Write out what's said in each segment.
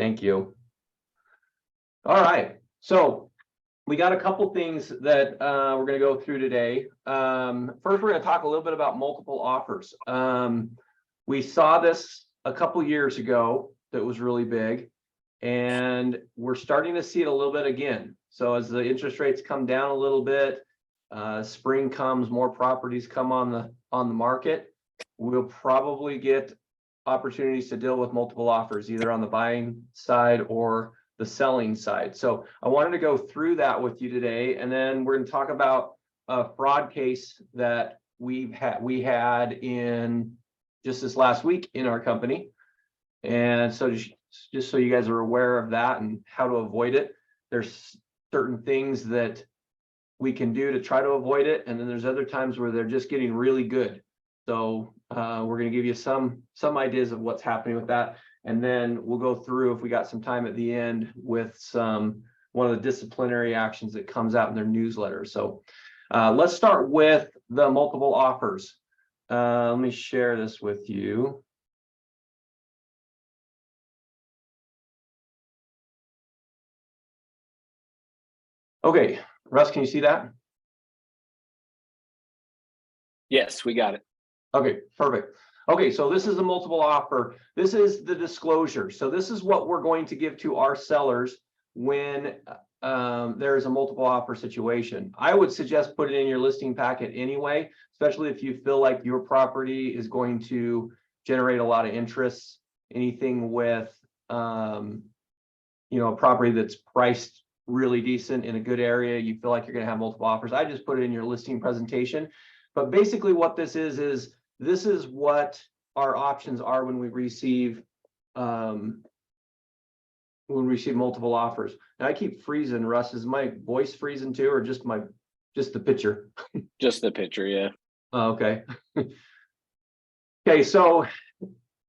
Thank you. All right, so we got a couple things that we're going to go through today. First, we're going to talk a little bit about multiple offers. We saw this a couple years ago that was really big, and we're starting to see it a little bit again. So as the interest rates come down a little bit, spring comes, more properties come on the market, we'll probably get opportunities to deal with multiple offers, either on the buying side or the selling side. So I wanted to go through that with you today, and then we're going to talk about a fraud case that we had in just this last week in our company. And so just so you guys are aware of that and how to avoid it, there's certain things that we can do to try to avoid it, and then there's other times where they're just getting really good. So we're going to give you some ideas of what's happening with that, and then we'll go through, if we got some time at the end, with one of the disciplinary actions that comes out in their newsletter. So let's start with the multiple offers. Let me share this with you. Okay, Russ, can you see that? Yes, we got it. Okay, perfect. Okay, so this is a multiple offer. This is the disclosure. So this is what we're going to give to our sellers when there is a multiple offer situation. I would suggest put it in your listing packet anyway, especially if you feel like your property is going to generate a lot of interest. Anything with a property that's priced really decent in a good area, you feel like you're going to have multiple offers, I just put it in your listing presentation. But basically what this is this is what our options are when we receive multiple offers. And I keep freezing. Russ, is my voice freezing too, or just the picture? Just the picture, yeah. Oh, okay. Okay, so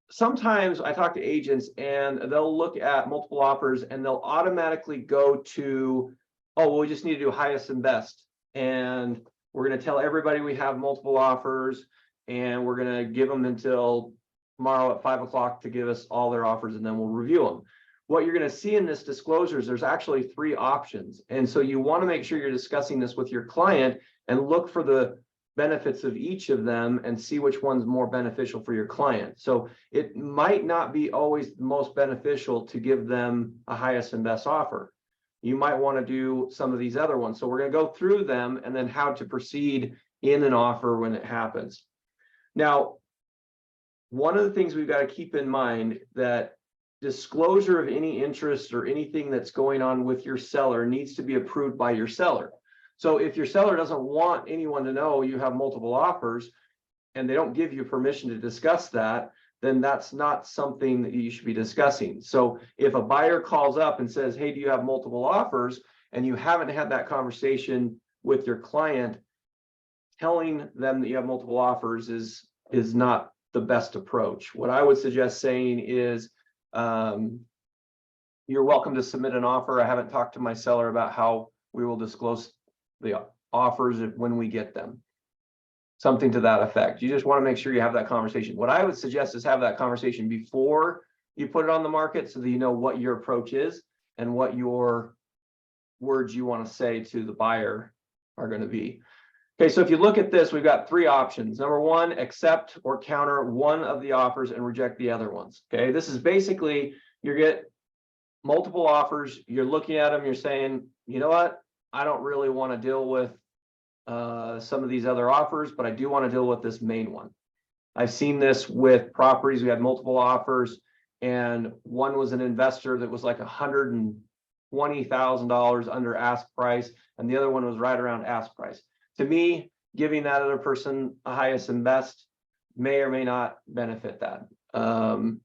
sometimes I talk to agents and they'll look at multiple offers and they'll automatically go to, oh, well, we just need to do highest and best, and we're going to tell everybody we have multiple offers, and we're going to give them until tomorrow at 5 o'clock to give us all their offers, and then we'll review them. What you're going to see in this disclosure is there's actually 3 options. And so you want to make sure you're discussing this with your client and look for the benefits of each of them and see which one's more beneficial for your client. So it might not be always the most beneficial to give them a highest and best offer. You might want to do some of these other ones. So we're going to go through them and then how to proceed in an offer when it happens. Now, one of the things we've got to keep in mind that disclosure of any interest or anything that's going on with your seller needs to be approved by your seller. So if your seller doesn't want anyone to know you have multiple offers and they don't give you permission to discuss that, then that's not something that you should be discussing. So if a buyer calls up and says, hey, do you have multiple offers, and you haven't had that conversation with your client, telling them that you have multiple offers is not the best approach. What I would suggest saying is, you're welcome to submit an offer. I haven't talked to my seller about how we will disclose the offers when we get them. Something to that effect. You just want to make sure you have that conversation. What I would suggest is have that conversation before you put it on the market, so that you know what your approach is and what your words you want to say to the buyer are going to be. Okay, so if you look at this, we've got 3 options. Number 1, accept or counter one of the offers and reject the other ones. Okay, this is basically, you get multiple offers, you're looking at them, you're saying, you know what, I don't really want to deal with some of these other offers, but I do want to deal with this main one. I've seen this with properties. We had multiple offers, and one was an investor that was like $120,000 under ask price, and the other one was right around ask price. To me, giving that other person a highest and best may or may not benefit that. And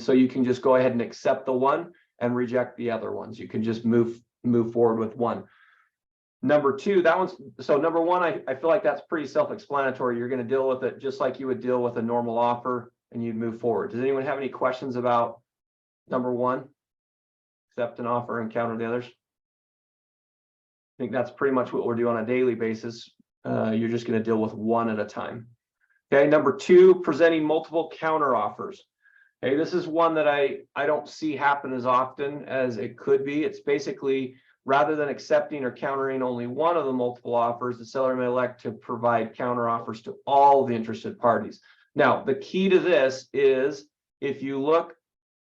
so you can just go ahead and accept the one and reject the other ones. You can just move forward with one. Number 2, number 1, I feel like that's pretty self-explanatory. You're going to deal with it just like you would deal with a normal offer, and you'd move forward. Does anyone have any questions about number 1? Accept an offer and counter the others? I think that's pretty much what we're doing on a daily basis. You're just going to deal with one at a time. Okay, number 2, presenting multiple counter offers. Okay, this is one that I don't see happen as often as it could be. It's basically, rather than accepting or countering only one of the multiple offers, the seller may elect to provide counter offers to all the interested parties. Now, the key to this is, if you look,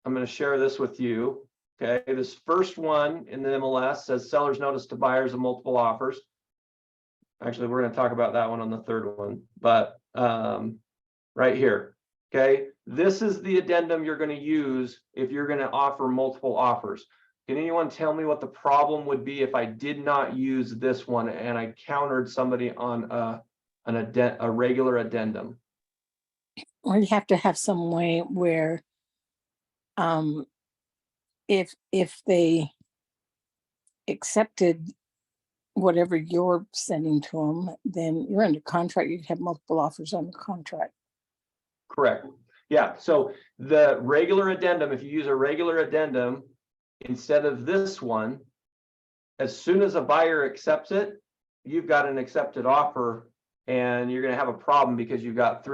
I'm going to share this with you. Okay, this first one in the MLS says seller's notice to buyers of multiple offers. Actually, we're going to talk about that one on the third one, but right here. Okay, this is the addendum you're going to use if you're going to offer multiple offers. Can anyone tell me what the problem would be if I did not use this one and I countered somebody on a regular addendum? Or you have to have some way where if they accepted whatever you're sending to them, then you're under contract. You'd have multiple offers on the contract. Correct. Yeah. So the regular addendum, if you use a regular addendum instead of this one, as soon as a buyer accepts it, you've got an accepted offer, and you're going to have a problem because you've got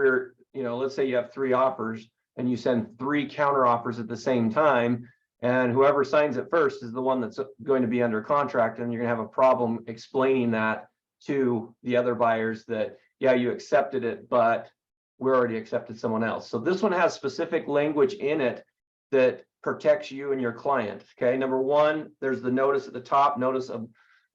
let's say you have 3 offers and you send 3 counter offers at the same time, and whoever signs it first is the one that's going to be under contract, and you're going to have a problem explaining that to the other buyers that, yeah, you accepted it, but we already accepted someone else. So this one has specific language in it that protects you and your client. Okay, number one, there's the notice at the top, notice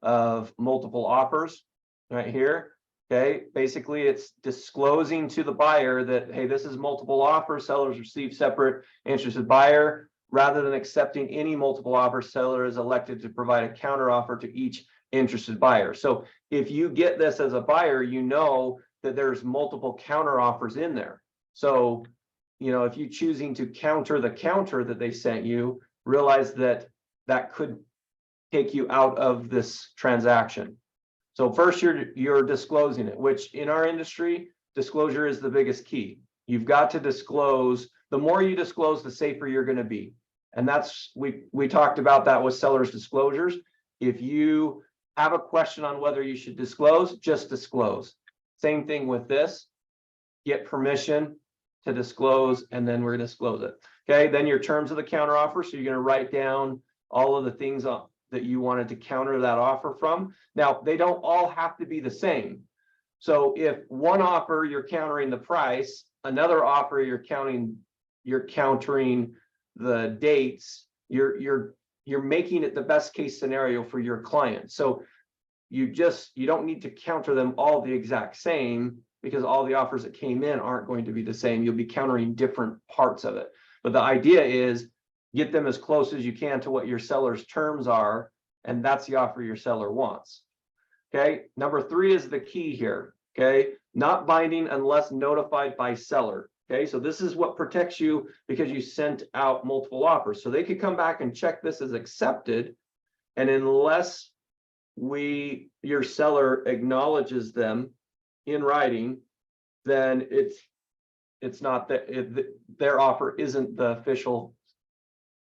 of multiple offers right here. Okay, basically it's disclosing to the buyer that, hey, this is multiple offers, sellers receive separate interested buyer. Rather than accepting any multiple offer, seller is elected to provide a counter offer to each interested buyer. So if you get this as a buyer, you know that there's multiple counter offers in there. So, if you're choosing to counter the counter that they sent you, realize that that could take you out of this transaction. So first you're disclosing it, which in our industry, disclosure is the biggest key. You've got to disclose. The more you disclose, the safer you're going to be. And that's, we talked about that with sellers disclosures. If you have a question on whether you should disclose, just disclose. Same thing with this. Get permission to disclose, and then we're going to disclose it. Okay, then your terms of the counter offer. So you're going to write down all of the things that you wanted to counter that offer from. Now, they don't all have to be the same. So if one offer you're countering the price, another offer you're countering the dates, you're making it the best case scenario for your client. So you don't need to counter them all the exact same, because all the offers that came in aren't going to be the same. You'll be countering different parts of it. But the idea is get them as close as you can to what your seller's terms are, and that's the offer your seller wants. Okay, number 3 is the key here. Okay, not binding unless notified by seller. Okay, so this is what protects you, because you sent out multiple offers. So they could come back and check this as accepted, and unless your seller acknowledges them in writing, then it's not that their offer isn't the official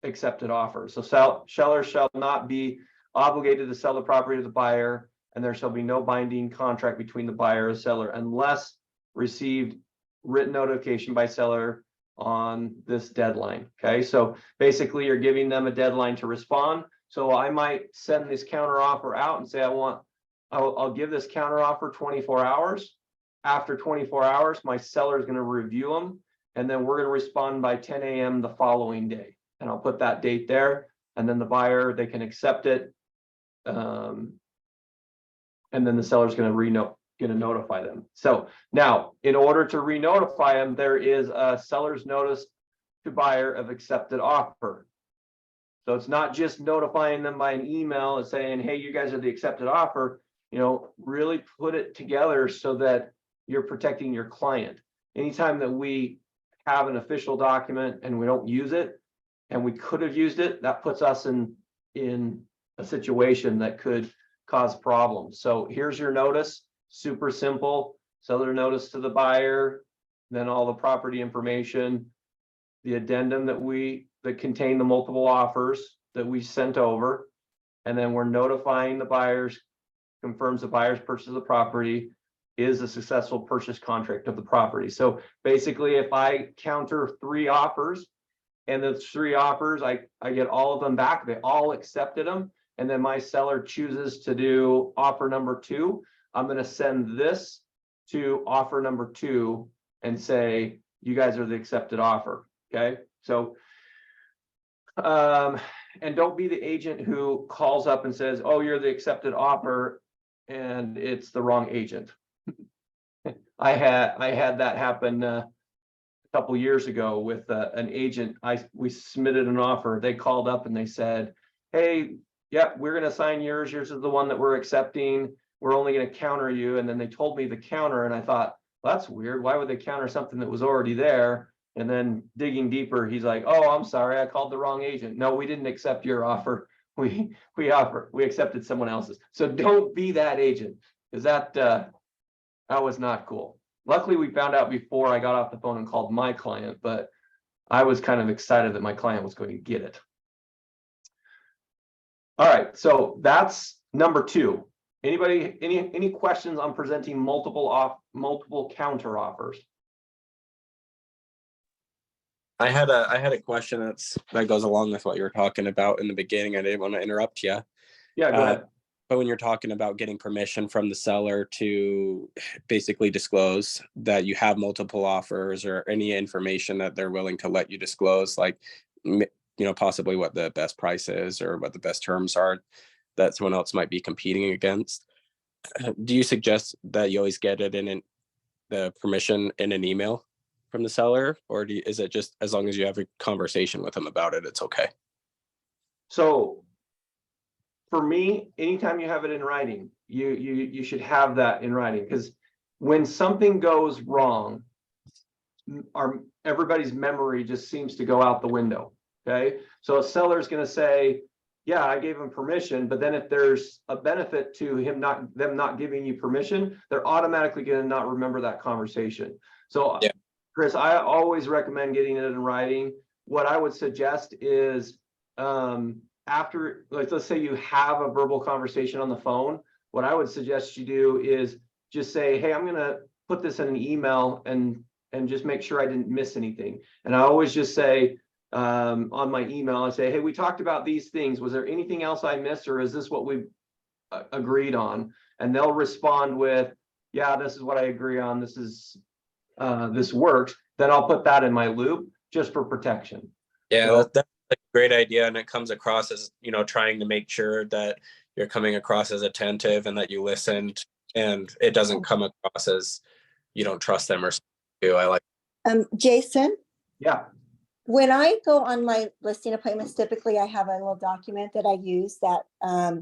accepted offer. So seller shall not be obligated to sell the property to the buyer, and there shall be no binding contract between the buyer and seller unless received written notification by seller on this deadline. Okay, so basically you're giving them a deadline to respond. So I might send this counter offer out and say, I'll give this counter offer 24 hours. After 24 hours, my seller is going to review them, and then we're going to respond by 10 a.m. the following day. And I'll put that date there, and then the buyer, they can accept it. And then the seller's going to notify them. So now, in order to re-notify them, there is a seller's notice to buyer of accepted offer. So it's not just notifying them by an email and saying, hey, you guys are the accepted offer. Really put it together so that you're protecting your client. Anytime that we have an official document and we don't use it, and we could have used it, that puts us in a situation that could cause problems. So here's your notice, super simple. Seller notice to the buyer, then all the property information, the addendum that contain the multiple offers that we sent over, and then we're notifying the buyers, confirms the buyer's purchase of the property is a successful purchase contract of the property. So basically, if I counter 3 offers and the 3 offers, I get all of them back. They all accepted them. And then my seller chooses to do offer number 2. I'm going to send this to offer number 2 and say, you guys are the accepted offer. Okay. So, and don't be the agent who calls up and says, oh, you're the accepted offer, and it's the wrong agent. I had that happen a couple years ago with an agent. We submitted an offer. They called up and they said, hey, yeah, we're going to sign yours. Yours is the one that we're accepting. We're only going to counter you. And then they told me the counter, and I thought, well, that's weird. Why would they counter something that was already there? And then digging deeper, he's like, oh, I'm sorry, I called the wrong agent. No, we didn't accept your offer. We accepted someone else's. So don't be that agent, because that was not cool. Luckily, we found out before I got off the phone and called my client, but I was kind of excited that my client was going to get it. All right, so that's number 2. Anybody, any questions on presenting multiple counter offers? I had a question that goes along with what you were talking about in the beginning. I didn't want to interrupt you. Yeah, go ahead. But when you're talking about getting permission from the seller to basically disclose that you have multiple offers or any information that they're willing to let you disclose, like, possibly what the best price is or what the best terms are that someone else might be competing against. Do you suggest that you always get it in the permission in an email from the seller, or is it just as long as you have a conversation with them about it, it's okay? So for me, anytime you have it in writing, you should have that in writing, because when something goes wrong, everybody's memory just seems to go out the window. Okay, so a seller is going to say, yeah, I gave him permission, but then if there's a benefit to them not giving you permission, they're automatically going to not remember that conversation. So yeah. Chris, I always recommend getting it in writing. What I would suggest is after, like, let's say you have a verbal conversation on the phone, what I would suggest you do is just say, hey, I'm going to put this in an email and just make sure I didn't miss anything. And I always just say, on my email, I say, hey, we talked about these things. Was there anything else I missed, or is this what we agreed on? And they'll respond with, yeah, this is what I agree on. This is this works. Then I'll put that in my loop just for protection. Yeah, so, that's a great idea, and it comes across as, trying to make sure that you're coming across as attentive and that you listened, and it doesn't come across as you don't trust them or something. I like. Jason. Yeah. When I go on my listing appointments, typically I have a little document that I use that I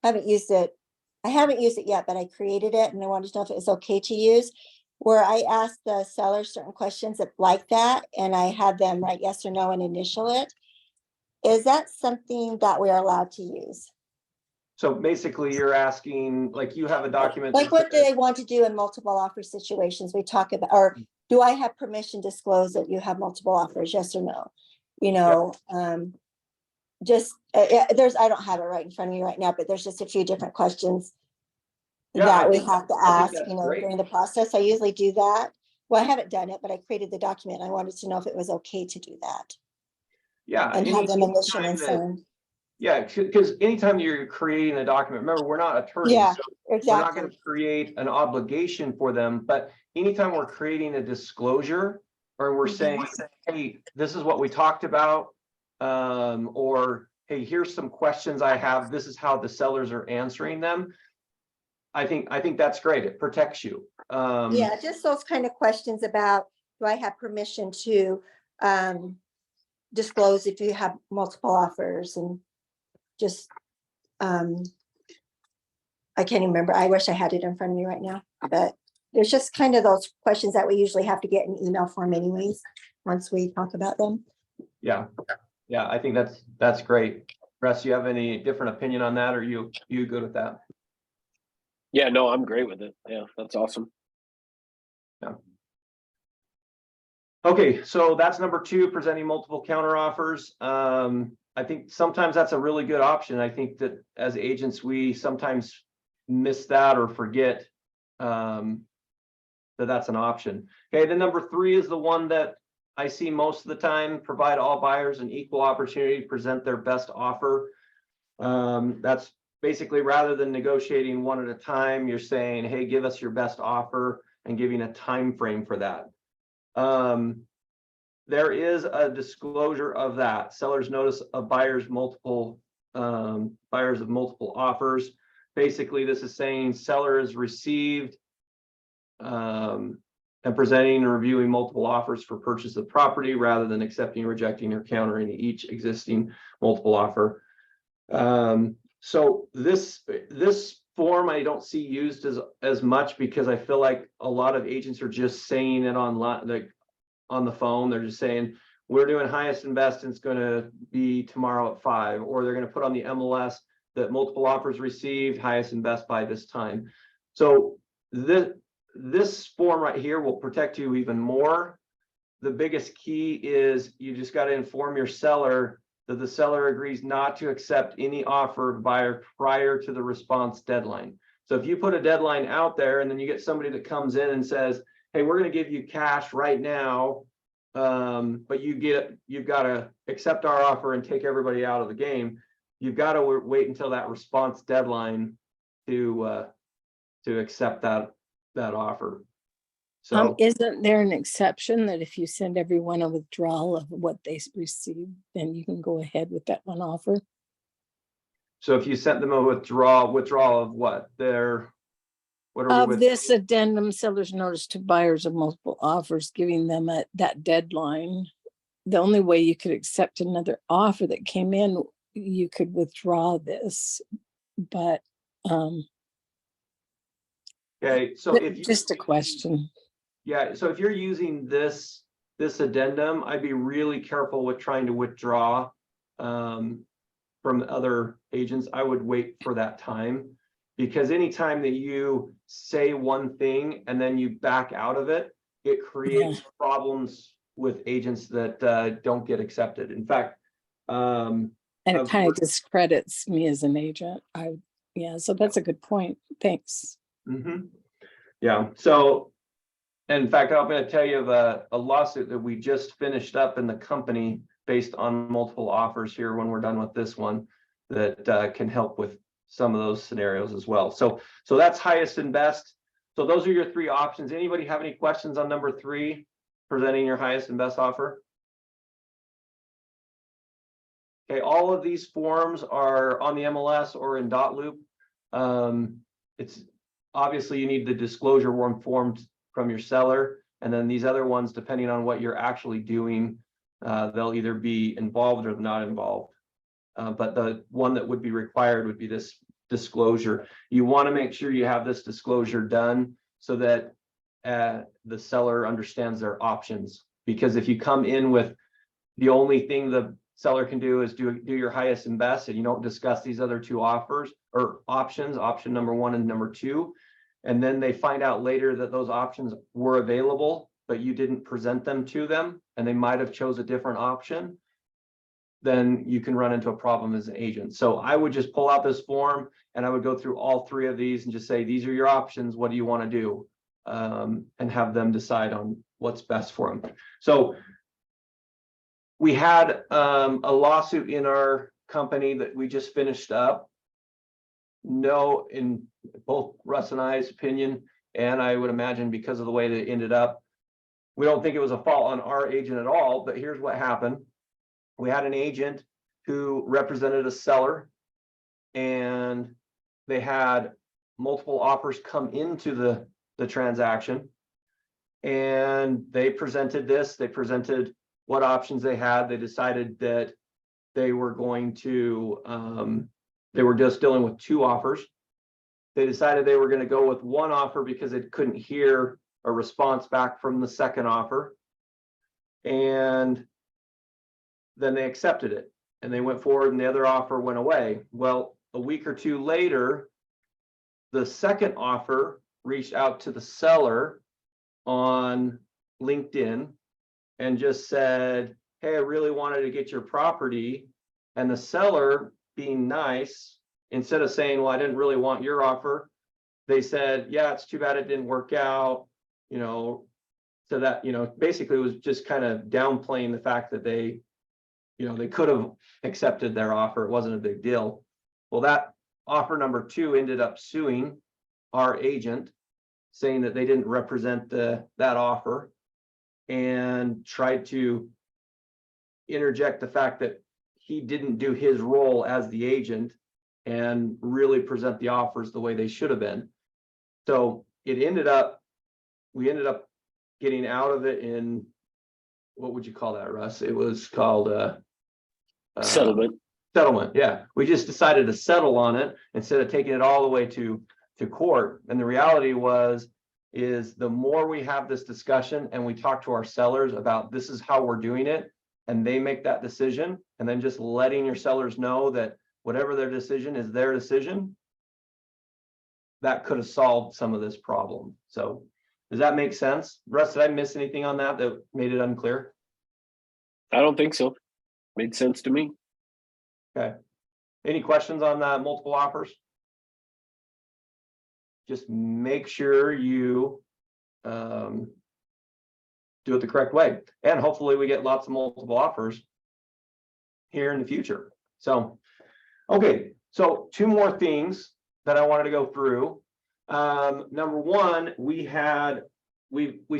haven't used it yet, but I created it and I wanted to know if it was okay to use, where I ask the seller certain questions like that, and I have them write yes or no and initial it. Is that something that we are allowed to use? So basically you're asking, like, you have a document. Like, what do they want to do in multiple offer situations we talk about, or do I have permission to disclose that you have multiple offers? Yes or no? There's, I don't have it right in front of me right now, but there's just a few different questions that we have to ask, during the process. I usually do that. Well, I haven't done it, but I created the document. I wanted to know if it was okay to do that. Yeah. And have them initial and send. Yeah, because anytime you're creating a document, remember, we're not attorneys. Yeah, so exactly. We're not going to create an obligation for them, but anytime we're creating a disclosure, or we're saying, hey, this is what we talked about, or hey, here's some questions I have, this is how the sellers are answering them. I think that's great. It protects you. Yeah, just those kind of questions about, do I have permission to disclose if you have multiple offers, and just I can't even remember. I wish I had it in front of me right now, but there's just kind of those questions that we usually have to get in email form anyways, once we talk about them. Yeah, I think that's great. Russ, you have any different opinion on that, or you good with that? Yeah, no, I'm great with it. Yeah, that's awesome. Yeah. Okay, so that's number 2, presenting multiple counter offers. I think sometimes that's a really good option. I think that as agents, we sometimes miss that or forget that that's an option. Okay, then number 3 is the one that I see most of the time, provide all buyers an equal opportunity to present their best offer. That's basically, rather than negotiating one at a time, you're saying, hey, give us your best offer, and giving a time frame for that. There is a disclosure of that. Sellers notice of buyers of multiple offers. Basically, this is saying seller has received and presenting and reviewing multiple offers for purchase of property, rather than accepting, rejecting, or countering each existing multiple offer. So this form I don't see used as much, because I feel like a lot of agents are just saying it online, like on the phone. They're just saying, we're doing highest and best, and it's going to be tomorrow at 5, or they're going to put on the MLS that multiple offers received, highest and best by this time. So this form right here will protect you even more. The biggest key is you just got to inform your seller that the seller agrees not to accept any offer of buyer prior to the response deadline. So if you put a deadline out there, and then you get somebody that comes in and says, hey, we're going to give you cash right now, but you've got to accept our offer and take everybody out of the game. You've got to wait until that response deadline to accept that offer. So Isn't there an exception that if you send everyone a withdrawal of what they received, then you can go ahead with that one offer? so if you sent them a withdrawal of what? What are we Of with? this addendum, seller's notice to buyers of multiple offers, giving them that deadline. The only way you could accept another offer that came in, you could withdraw this, but Okay, so but if you, just a question. yeah, so if you're using this addendum, I'd be really careful with trying to withdraw from other agents. I would wait for that time, because anytime that you say one thing and then you back out of it, it creates problems with agents that don't get accepted. In fact, And it kind of discredits me as an agent. Yeah, so that's a good point. Thanks. yeah, so in fact, I'm going to tell you of a lawsuit that we just finished up in the company based on multiple offers here when we're done with this one, that can help with some of those scenarios as well. So that's highest and best. So those are your 3 options. Anybody have any questions on number 3, presenting your highest and best offer? Okay, all of these forms are on the MLS or in Dotloop. It's obviously, you need the disclosure forms from your seller, and then these other ones, depending on what you're actually doing, they'll either be involved or not involved. But the one that would be required would be this disclosure. You want to make sure you have this disclosure done so that the seller understands their options. Because if you come in with the only thing the seller can do is do your highest and best, and you don't discuss these other 2 offers or options, option number 1 and number 2, and then they find out later that those options were available, but you didn't present them to them, and they might have chose a different option, then you can run into a problem as an agent. So I would just pull out this form, and I would go through all 3 of these and just say, these are your options. What do you want to do? And have them decide on what's best for them. So we had a lawsuit in our company that we just finished up. No, in both Russ and I's opinion, and I would imagine because of the way that it ended up, we don't think it was a fault on our agent at all. But here's what happened. We had an agent who represented a seller, and they had multiple offers come into the transaction, and they presented what options they had. They decided that they were going to they were just dealing with 2 offers. They decided they were going to go with one offer because they couldn't hear a response back from the second offer, and then they accepted it, and they went forward, and the other offer went away. Well, a week or 2 later, the second offer reached out to the seller on LinkedIn and just said, hey, I really wanted to get your property. And the seller, being nice, instead of saying, well, I didn't really want your offer, they said, yeah, it's too bad it didn't work out. You know, So that, basically was just kind of downplaying the fact that they could have accepted their offer. It wasn't a big deal. Well, that offer number 2 ended up suing our agent, saying that they didn't represent that offer, and tried to interject the fact that he didn't do his role as the agent and really present the offers the way they should have been. So we ended up getting out of it in, what would you call that, Russ? It was called Settlement. settlement. Yeah, we just decided to settle on it instead of taking it all the way to court. And the reality is the more we have this discussion and we talk to our sellers about this is how we're doing it, and they make that decision, and then just letting your sellers know that whatever their decision is their decision, that could have solved some of this problem. So does that make sense? Russ, did I miss anything on that made it unclear? I don't think so. Made sense to me. Okay. Any questions on that multiple offers? Just make sure you do it the correct way. And hopefully we get lots of multiple offers here in the future. So, okay. So 2 more things that I wanted to go through. Number 1, we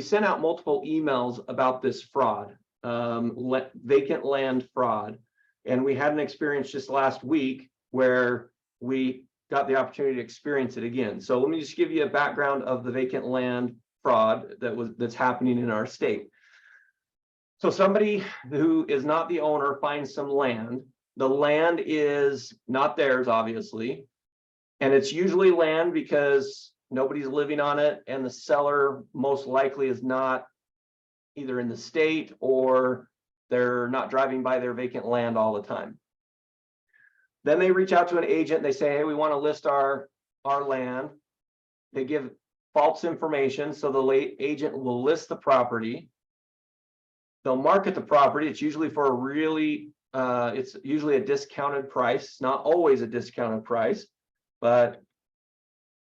sent out multiple emails about this fraud, vacant land fraud. And we had an experience just last week where we got the opportunity to experience it again. So let me just give you a background of the vacant land fraud that's happening in our state. So somebody who is not the owner finds some land. The land is not theirs, obviously. And it's usually land because nobody's living on it, and the seller most likely is not either in the state or they're not driving by their vacant land all the time. Then they reach out to an agent. They say, hey, we want to list our land. They give false information. So the agent will list the property. They'll market the property. It's usually for it's usually a discounted price. It's not always a discounted price, but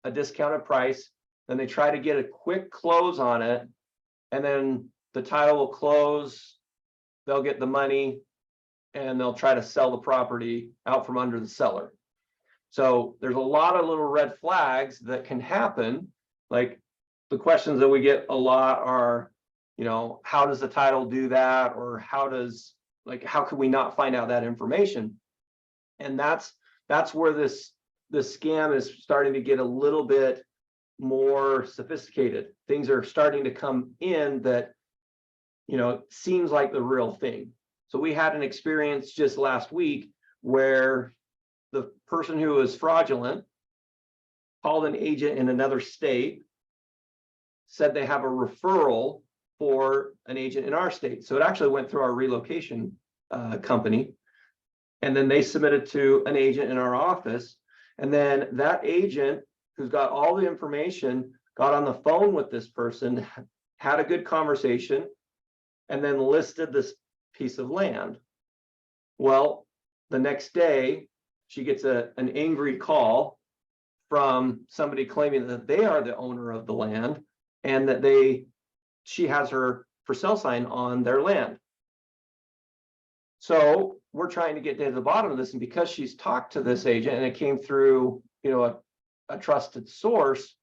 a discounted price. Then they try to get a quick close on it, and then the title will close. They'll get the money, and they'll try to sell the property out from under the seller. So there's a lot of little red flags that can happen. Like the questions that we get a lot are, how does the title do that? Or how could we not find out that information? And that's where the scam is starting to get a little bit more sophisticated. Things are starting to come in that, seems like the real thing. So we had an experience just last week where the person who was fraudulent called an agent in another state, said they have a referral for an agent in our state. So it actually went through our relocation company. And then they submitted to an agent in our office. And then that agent, who's got all the information, got on the phone with this person, had a good conversation, and then listed this piece of land. Well, the next day, she gets an angry call from somebody claiming that they are the owner of the land and that she has her for sale sign on their land. So we're trying to get to the bottom of this, and because she's talked to this agent and it came through, a trusted source,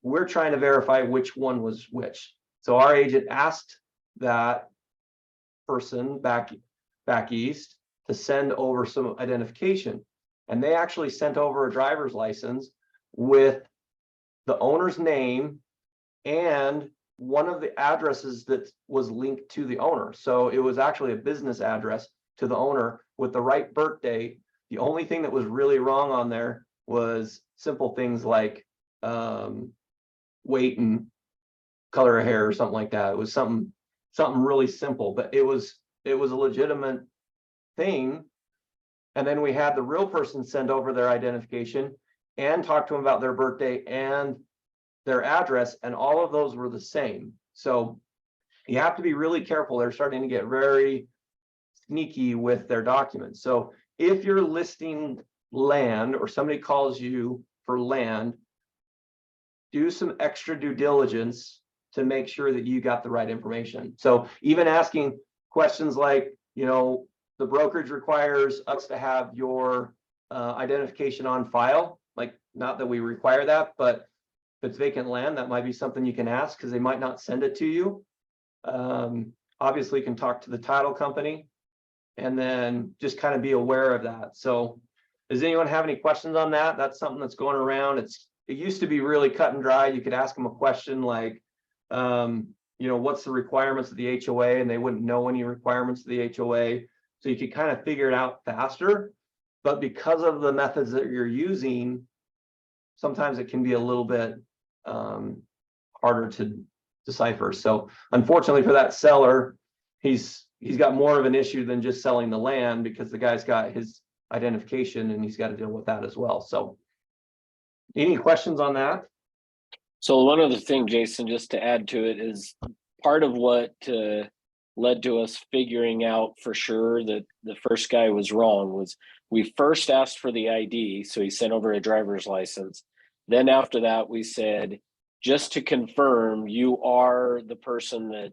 we're trying to verify which one was which. So our agent asked that person back east to send over some identification, and they actually sent over a driver's license with the owner's name and one of the addresses that was linked to the owner. So it was actually a business address to the owner with the right birth date. The only thing that was really wrong on there was simple things like weight and color of hair or something like that. It was something really simple, but it was a legitimate thing. And then we had the real person send over their identification and talk to them about their birthday and their address, and all of those were the same. So you have to be really careful. They're starting to get very sneaky with their documents. So if you're listing land or somebody calls you for land, do some extra due diligence to make sure that you got the right information. So even asking questions like, you know, the brokerage requires us to have your identification on file, like, not that we require that, but if it's vacant land, that might be something you can ask, because they might not send it to you. Obviously you can talk to the title company, and then just kind of be aware of that. So does anyone have any questions on that? That's something that's going around. It used to be really cut and dry. You could ask them a question like, you know, what's the requirements of the HOA? And they wouldn't know any requirements of the HOA. So you could kind of figure it out faster. But because of the methods that you're using, sometimes it can be a little bit harder to decipher. So unfortunately for that seller, he's got more of an issue than just selling the land, because the guy's got his identification and he's got to deal with that as well. So any questions on that? So one other thing, Jason, just to add to it, is part of what led to us figuring out for sure that the first guy was wrong was we first asked for the ID. So he sent over a driver's license. Then after that, we said, just to confirm you are the person that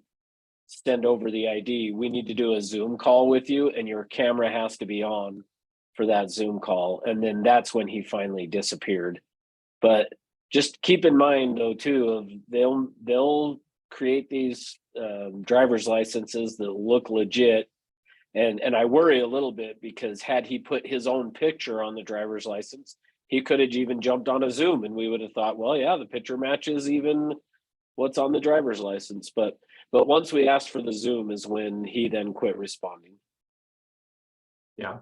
sent over the ID, we need to do a Zoom call with you, and your camera has to be on for that Zoom call. And then that's when he finally disappeared. But just keep in mind though too, of they'll create these driver's licenses that look legit, and I worry a little bit, because had he put his own picture on the driver's license, he could have even jumped on a Zoom and we would have thought, well, yeah, the picture matches even what's on the driver's license. But once we asked for the Zoom is when he then quit responding. Yeah.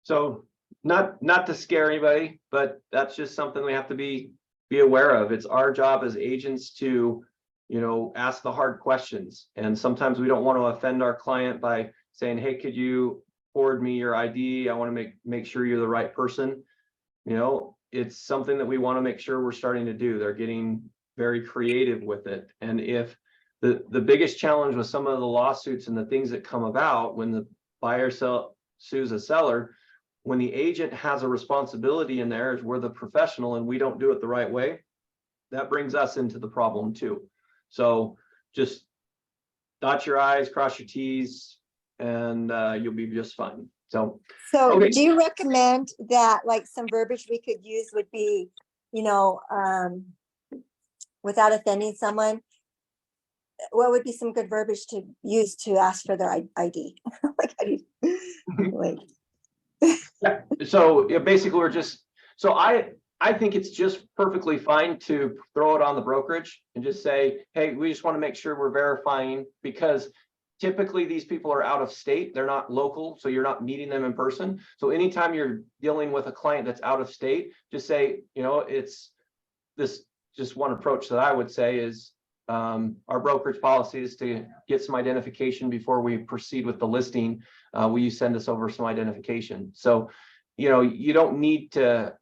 So not to scare anybody, but that's just something we have to be aware of. It's our job as agents to, you know, ask the hard questions. And sometimes we don't want to offend our client by saying, hey, could you forward me your ID? I want to make sure you're the right person. You know, it's something that we want to make sure we're starting to do. They're getting very creative with it. And if the biggest challenge with some of the lawsuits and the things that come about when the buyer sues a seller, when the agent has a responsibility in there, is we're the professional and we don't do it the right way, that brings us into the problem too. So just dot your I's, cross your T's, and you'll be just fine. So okay. Do you recommend that, like, some verbiage we could use would be, you know, without offending someone, what would be some good verbiage to use to ask for their ID? Like, how do you, like, Yeah. So yeah, basically we're just, so I think it's just perfectly fine to throw it on the brokerage and just say, hey, we just want to make sure we're verifying, because typically these people are out of state, they're not local, so you're not meeting them in person. So anytime you're dealing with a client that's out of state, just say, you know, it's this, just one approach that I would say is our brokerage policy is to get some identification before we proceed with the listing. Will you send us over some identification? So, you know, you don't need to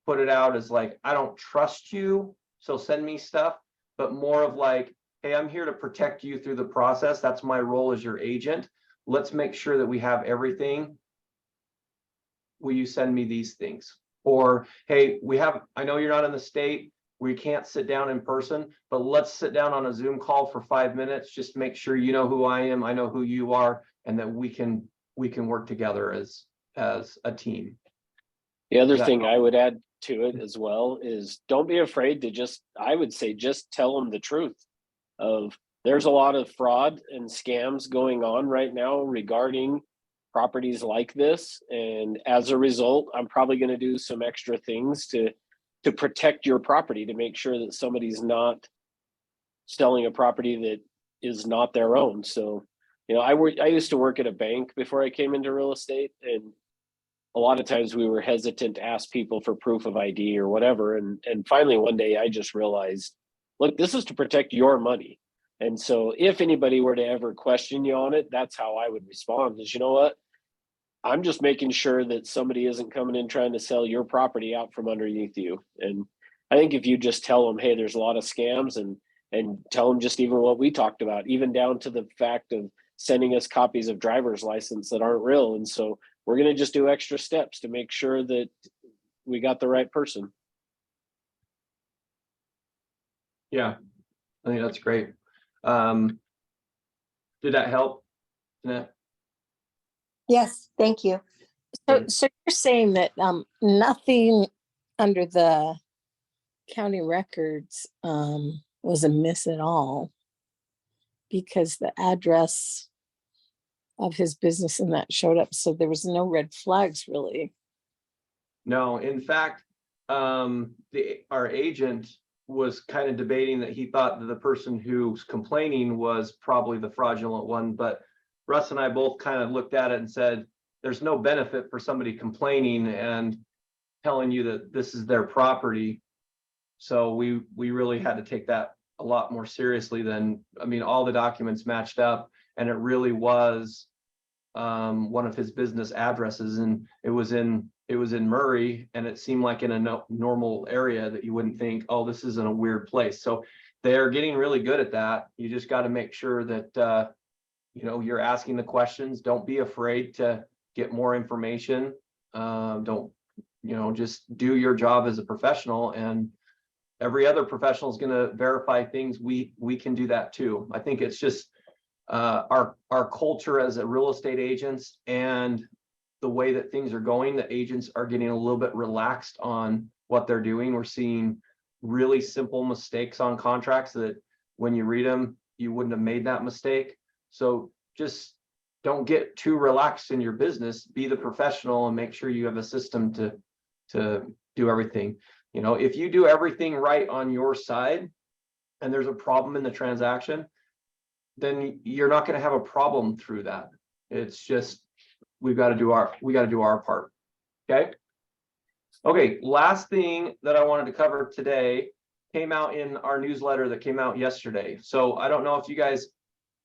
put it out as like, I don't trust you, so send me stuff, but more of like, hey, I'm here to protect you through the process. That's my role as your agent. Let's make sure that we have everything. Will you send me these things? Or, hey, I know you're not in the state, we can't sit down in person, but let's sit down on a Zoom call for 5 minutes. Just make sure you know who I am, I know who you are, and that we can work together as a team. The other thing I would add to it as well is don't be afraid to just, I would say, just tell them the truth of there's a lot of fraud and scams going on right now regarding properties like this. And as a result, I'm probably going to do some extra things to protect your property, to make sure that somebody's not selling a property that is not their own. So, you know, I used to work at a bank before I came into real estate, and a lot of times we were hesitant to ask people for proof of ID or whatever. And finally one day I just realized, look, this is to protect your money. And so if anybody were to ever question you on it, that's how I would respond, is, you know what? I'm just making sure that somebody isn't coming in trying to sell your property out from underneath you. And I think if you just tell them, hey, there's a lot of scams, and tell them just even what we talked about, even down to the fact of sending us copies of driver's license that aren't real. And so we're going to just do extra steps to make sure that we got the right person. Yeah, I think that's great. Did that help? Jeanette? Yes, thank you. So, Good. so you're saying that nothing under the county records was amiss at all, because the address of his business and that showed up, so there was no red flags really. No, in fact, our agent was kind of debating that he thought that the person who's complaining was probably the fraudulent one, but Russ and I both kind of looked at it and said, there's no benefit for somebody complaining and telling you that this is their property. So we really had to take that a lot more seriously than, I mean, all the documents matched up, and it really was one of his business addresses, and it was in Murray, and it seemed like in a normal area that you wouldn't think, oh, this isn't a weird place. So they're getting really good at that. You just got to make sure that you know, you're asking the questions. Don't be afraid to get more information. Don't, you know, just do your job as a professional, and every other professional is going to verify things. We can do that too. I think it's just our culture as a real estate agents, and the way that things are going, the agents are getting a little bit relaxed on what they're doing. We're seeing really simple mistakes on contracts that when you read them, you wouldn't have made that mistake. So just don't get too relaxed in your business. Be the professional and make sure you have a system to do everything. You know, if you do everything right on your side and there's a problem in the transaction, then you're not going to have a problem through that. It's just, we got to do our part. Okay. Okay. Last thing that I wanted to cover today came out in our newsletter that came out yesterday. So I don't know if you guys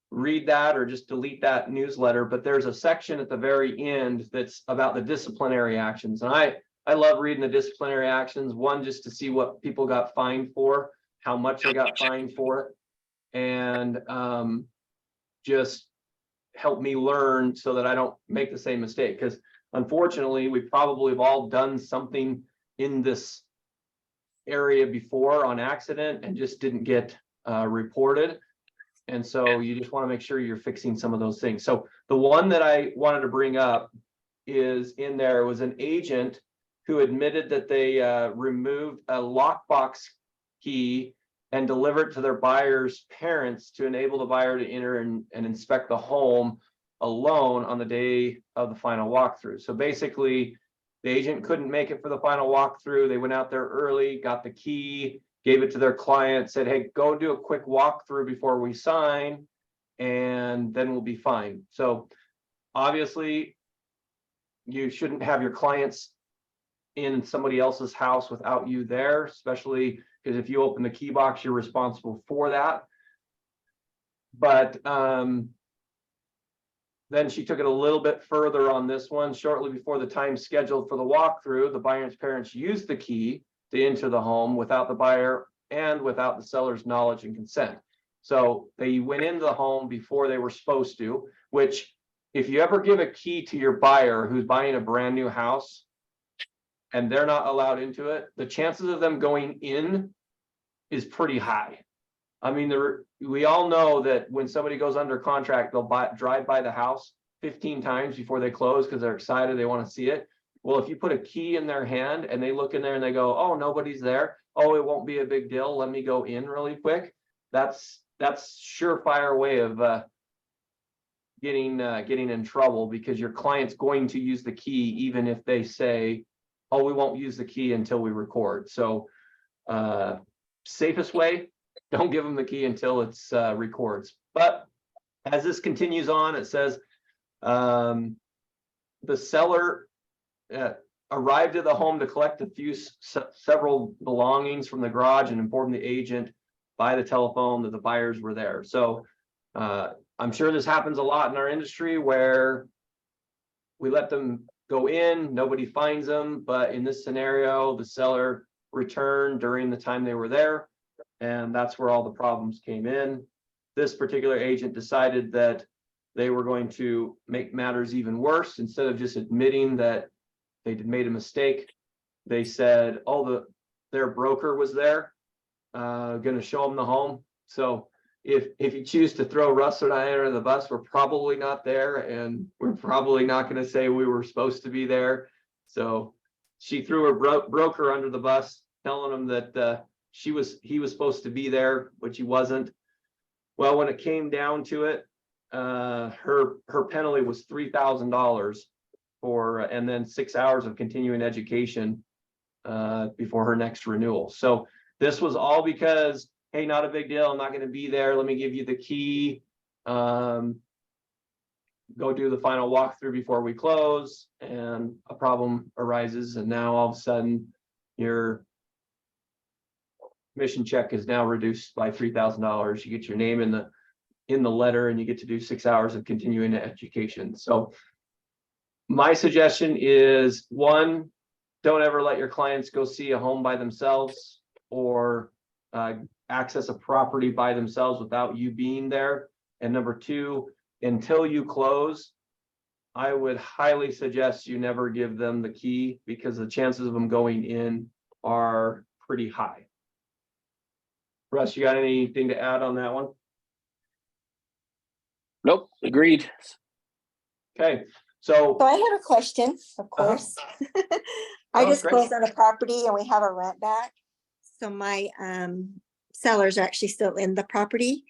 read that or just delete that newsletter, but there's a section at the very end that's about the disciplinary actions. And I love reading the disciplinary actions, one, just to see what people got fined for, how much they got fined for it, and just help me learn so that I don't make the same mistake. Because unfortunately, we probably have all done something in this area before on accident and just didn't get reported. And so you just want to make sure you're fixing some of those things. So the one that I wanted to bring up is in there was an agent who admitted that they removed a lockbox key and delivered to their buyer's parents to enable the buyer to enter and inspect the home alone on the day of the final walkthrough. So basically, the agent couldn't make it for the final walkthrough. They went out there early, got the key, gave it to their client, said, hey, go do a quick walkthrough before we sign, and then we'll be fine. So obviously, you shouldn't have your clients in somebody else's house without you there, especially because if you open the key box, you're responsible for that. But then she took it a little bit further on this one. Shortly before the time scheduled for the walkthrough, the buyer's parents used the key to enter the home without the buyer and without the seller's knowledge and consent. So they went into the home before they were supposed to, which if you ever give a key to your buyer who's buying a brand new house and they're not allowed into it, the chances of them going in is pretty high. I mean, we all know that when somebody goes under contract, they'll drive by the house 15 times before they close because they're excited, they want to see it. Well, if you put a key in their hand and they look in there and they go, oh, nobody's there. Oh, it won't be a big deal. Let me go in really quick. That's surefire way of getting in trouble, because your client's going to use the key even if they say, oh, we won't use the key until we record. So safest way, don't give them the key until it's records. But as this continues on, it says the seller arrived at the home to collect several belongings from the garage and informed the agent by the telephone that the buyers were there. So I'm sure this happens a lot in our industry where we let them go in, nobody finds them, but in this scenario, the seller returned during the time they were there, and that's where all the problems came in. This particular agent decided that they were going to make matters even worse. Instead of just admitting that they made a mistake, they said, oh, their broker was there gonna show them the home. So if you choose to throw Russ and I under the bus, we're probably not there, and we're probably not gonna say we were supposed to be there. So she threw her broker under the bus, telling him that he was supposed to be there, which he wasn't. Well, when it came down to it, her penalty was $3,000 and then 6 hours of continuing education before her next renewal. So this was all because, hey, not a big deal, I'm not going to be there, let me give you the key, go do the final walkthrough before we close, and a problem arises, and now all of a sudden your commission check is now reduced by $3,000. You get your name in the letter, and you get to do 6 hours of continuing education. So my suggestion is, one, don't ever let your clients go see a home by themselves or access a property by themselves without you being there. And number two, until you close, I would highly suggest you never give them the key, because the chances of them going in are pretty high. Russ, you got anything to add on that one? Nope, agreed. Okay, so So I have a question, of course. I Oh, just great. closed on a property and we have a rent back. So my sellers are actually still in the property.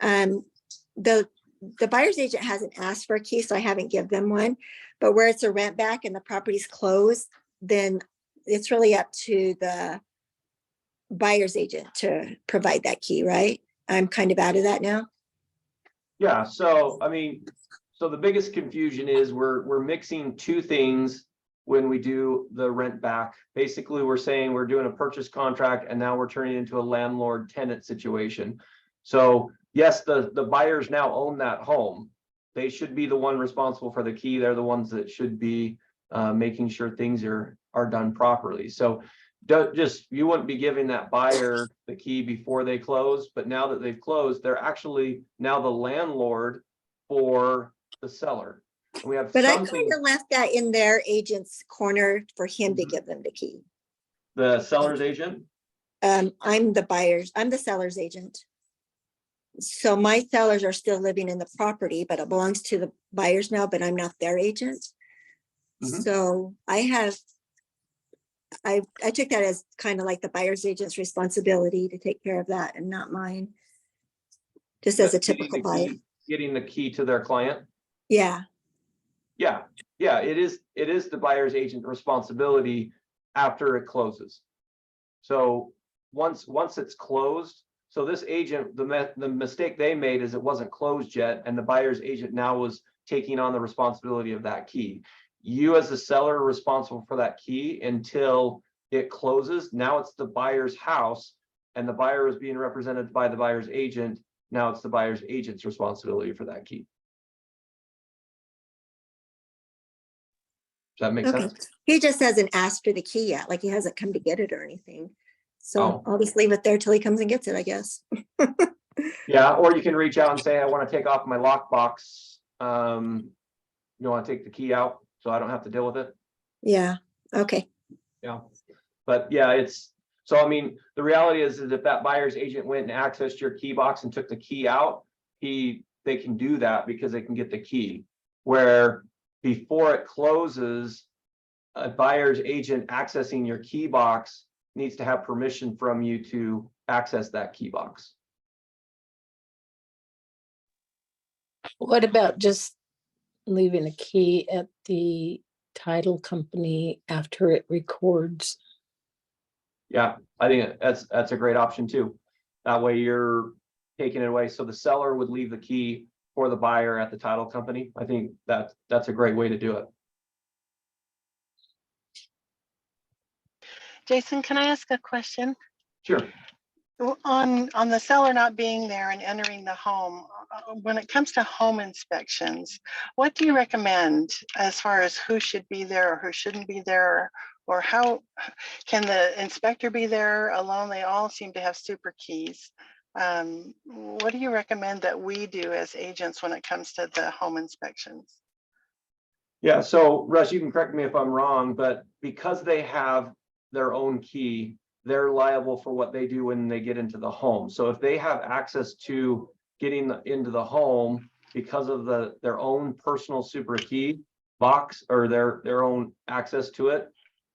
The buyer's agent hasn't asked for a key, so I haven't given them one. But where it's a rent back and the property's closed, then it's really up to the buyer's agent to provide that key, right? I'm kind of out of that now. yeah, so I mean, so the biggest confusion is we're mixing two things when we do the rent back. Basically, we're saying we're doing a purchase contract and now we're turning it into a landlord tenant situation. So yes, the buyers now own that home. They should be the one responsible for the key. They're the ones that should be making sure things are done properly. So you wouldn't be giving that buyer the key before they close, but now that they've closed, they're actually now the landlord for the seller. And we have But I something, kind of left that in their agent's corner for him to Mhm. give them the key. the seller's agent. I'm the seller's agent. So my sellers are still living in the property, but it belongs to the buyers now, but I'm not their agent. Mhm. So I took that as kind of like the buyer's agent's responsibility to take care of that and not mine. Just as a typical buyer. Getting the key to their client. Yeah, Yeah, it is the buyer's agent responsibility after it closes. So once it's closed, so this agent, the mistake they made is it wasn't closed yet, and the buyer's agent now was taking on the responsibility of that key. You as the seller are responsible for that key until it closes. Now it's the buyer's house, and the buyer is being represented by the buyer's agent. Now it's the buyer's agent's responsibility for that key. Does that make okay. sense? He just hasn't asked for the key yet, like he hasn't come to get it or anything. So Oh. I'll just leave it there till he comes and gets it, I guess. Yeah, or you can reach out and say, I want to take off my lockbox. You want to take the key out so I don't have to deal with it? Yeah, okay. Yeah. But yeah, so I mean, the reality is if that buyer's agent went and accessed your key box and took the key out, they can do that because they can get the key. Where before it closes, a buyer's agent accessing your key box needs to have permission from you to access that key box. What about just leaving a key at the title company after it records? Yeah, I think that's a great option too. That way you're taking it away. So the seller would leave the key for the buyer at the title company. I think that's a great way to do it. Jason, can I ask a question? Sure. On the seller not being there and entering the home, when it comes to home inspections, what do you recommend as far as who should be there or who shouldn't be there, or how can the inspector be there alone? They all seem to have super keys. What do you recommend that we do as agents when it comes to the home inspections? Yeah, so Russ, you can correct me if I'm wrong, but because they have their own key, they're liable for what they do when they get into the home. So if they have access to getting into the home because of their own personal super key box or their own access to it,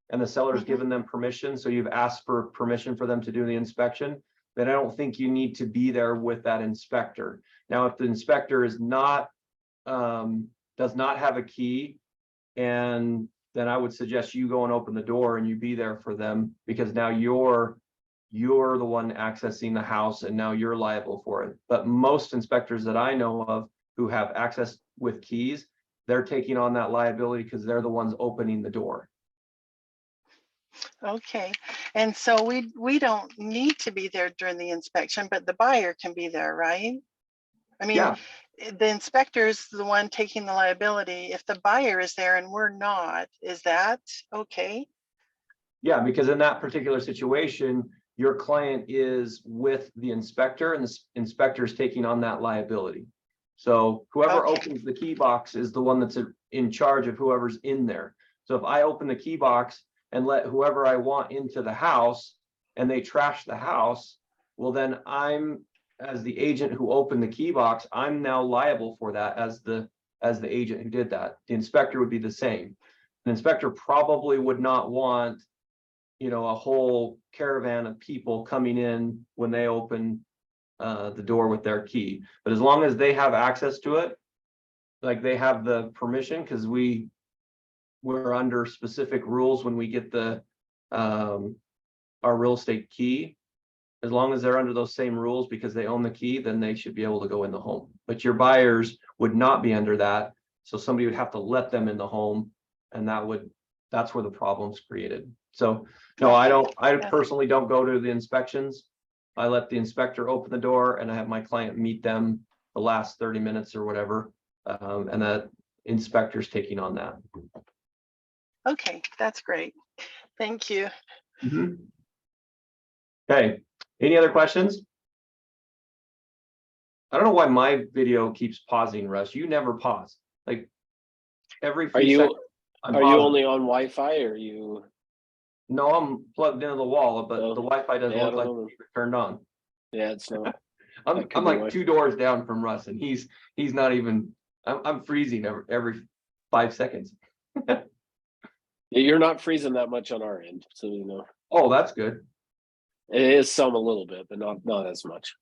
and the seller's Mhm. given them permission, so you've asked for permission for them to do the inspection, then I don't think you need to be there with that inspector. Now, if the inspector is not, does not have a key, and then I would suggest you go and open the door and you be there for them, because now you're the one accessing the house and now you're liable for it. But most inspectors that I know of who have access with keys, they're taking on that liability because they're the ones opening the door. Okay, and so we don't need to be there during the inspection, but the buyer can be there, right? I mean, Yeah, the inspector is the one taking the liability. If the buyer is there and we're not, is that okay? yeah, because in that particular situation, your client is with the inspector and the inspector is taking on that liability. So whoever Okay. opens the key box is the one that's in charge of whoever's in there. So if I open the key box and let whoever I want into the house and they trash the house, well, then I'm, as the agent who opened the key box, I'm now liable for that as the agent who did that. The inspector would be the same. The inspector probably would not want, you know, a whole caravan of people coming in when they open the door with their key. But as long as they have access to it, like they have the permission, because we're under specific rules when we get the our real estate key. As long as they're under those same rules because they own the key, then they should be able to go in the home. But your buyers would not be under that. So somebody would have to let them in the home, and that's where the problem's created. So no, I Yeah. personally don't go to the inspections. I let the inspector open the door and I have my client meet them the last 30 minutes or whatever. And that inspector's taking on that. Okay, that's great. Thank you. Okay, any other questions? I don't know why my video keeps pausing, Russ. You never pause. Like every Are few you seconds. I'm are you pausing. only on Wi-Fi or are you? No, I'm plugged into the wall, but Oh, the Wi-Fi doesn't yeah, I look don't like know. it's turned on. Yeah, it's not. I'm That could I'm be like why. 2 doors down from Russ, and he's not even. I'm freezing every 5 seconds. Yeah, you're not freezing that much on our end, so you know. Oh, that's good. It is some a little bit, but not as much.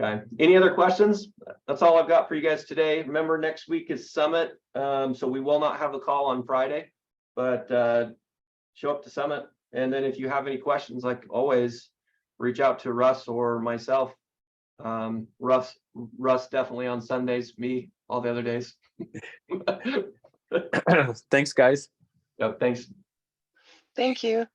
Okay. Any other questions? That's all I've got for you guys today. Remember, next week is Summit, so we will not have the call on Friday, but show up to Summit. And then if you have any questions, like always, reach out to Russ or myself. Russ definitely on Sundays, me all the other days. Thanks, guys. Yep, thanks. Thank you.